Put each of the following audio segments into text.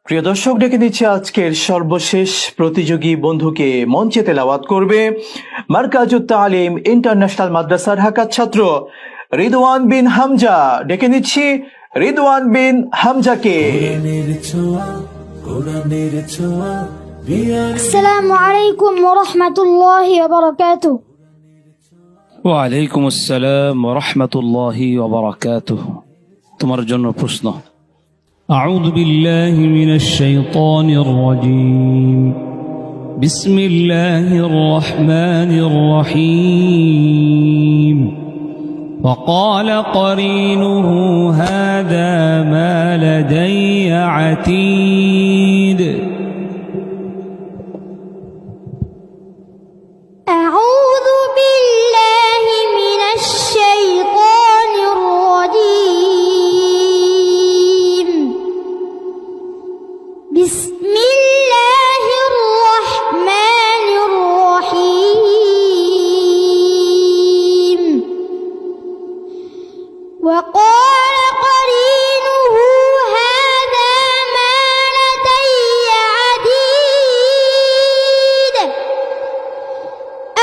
প্রিয় দর্শক, ডেকে নিচ্ছে আজকের সর্বশেষ প্রতিযোগী বন্ধুকে। মঞ্চে তেলাওয়াত করবে মারকাজুত তালিম ইন্টারন্যাশনাল মাদ্রাসা ঢাকার ছাত্র রিদওয়ান বিন হামজা। ডেকে নিচ্ছি রিদওয়ান বিন হামজাকে। আসসালামু আলাইকুম ওয়া রাহমাতুল্লাহি ওয়া বারাকাতুহু। ওয়া আলাইকুম আসসালাম ওয়া রাহমাতুল্লাহি ওয়া বারাকাতুহু। তোমার জন্য প্রশ্ন। আউযু বিল্লাহি মিনাশ শাইতানির রাজীম। বিসমিল্লাহির রহমানির রহিম। وقال قرينه هذا ما لدي عتيد। أعوذ بالله من الشيطان الرجيم. بسم الله الرحمن الرحيم. وقال قرينه هذا ما لدي عتيد.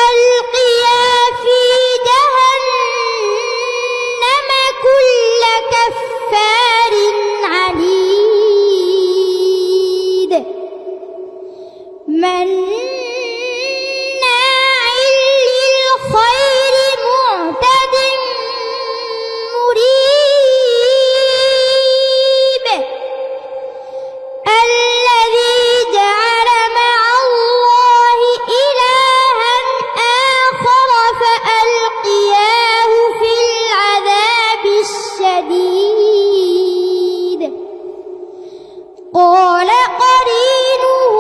ألقيا في جهنم كل كفار عنيد مناع للخير معتد مريب. الذي جعل مع الله إلها آخر فألقياه في العذاب الشديد. قال قرينه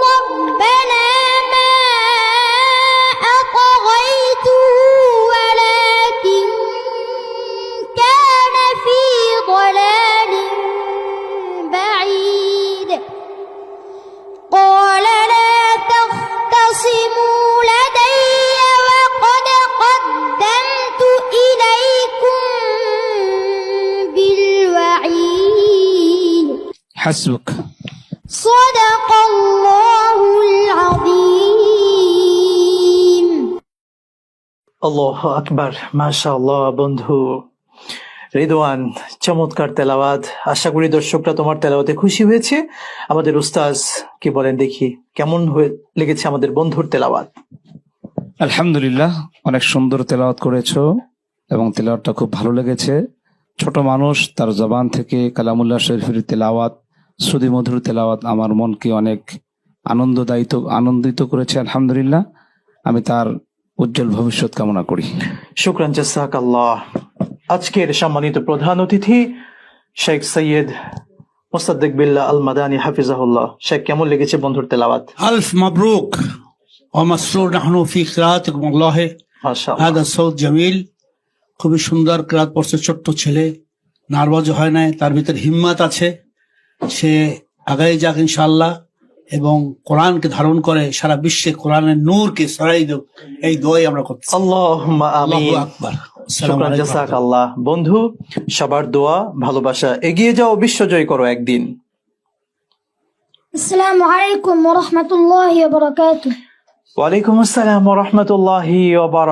ربنا ما أطغيته ولكن كان في ضلال بعيد. قال لا تختصموا لدي وقد قدمت إليكم بالوعيد. حسبك. صدق الله العظيم. আল্লাহু আকবার। মাশাআল্লাহ বন্ধু রিদওয়ান, চমৎকার তেলাওয়াত। আশা করি দর্শকরা তোমার তেলাওয়াতে খুশি হয়েছে। আমাদের উস্তাজ কি বলেন দেখি, কেমন লেগেছে আমাদের বন্ধুর তেলাওয়াত? আলহামদুলিল্লাহ, অনেক সুন্দর তেলাওয়াত করেছো এবং তেলাওয়াতটা খুব ভালো লেগেছে। ছোট মানুষ, তার জবান থেকে কালামুল্লাহ শরীফের তেলাওয়াত, শ্রুতি মধুর তেলাওয়াত আমার মনকে অনেক আনন্দিত করেছে। আলহামদুলিল্লাহ, আমি তার উজ্জ্বল ভবিষ্যৎ কামনা করি। শুকরান, জাযাকাল্লাহ। আজকের সম্মানিত প্রধান অতিথি শেখ সৈয়দ মুসাদ্দিক বিল্লাহ আল মাদানী হাফিজাহুল্লাহ। শেখ, কেমন লেগেছে বন্ধুর তেলাওয়াত? ألف مبروك ومسرور نحن في قراءتكم والله মাশাআল্লাহ। هذا الصوت جميل. খুবই সুন্দর কিরাত পড়ছে ছোট্ট ছেলে, নার্ভাসও হয় নাই, তার ভিতর হিম্মত আছে, সে আগাই যাক ইনশাআল্লাহ এবং কোরআনকে ধারণ করে সারা বিশ্বে কোরআনের নূরকে ছড়াই দেব, এই দোয়াই আমরা করতেছি। আল্লাহুম্মা আমিন। আল্লাহু আকবার। আসসালামু শুকরান, আলাইকুম। জাযাকাল্লাহ। বন্ধু, সবার দোয়া ভালোবাসা, এগিয়ে যাও, বিশ্বজয় করো একদিন। السلام عليكم ورحمة الله وبركاته. ওয়ালাইকুম আসসালাম ওয়া রাহমাতুল্লাহি ওয়া বারাকাতুহু।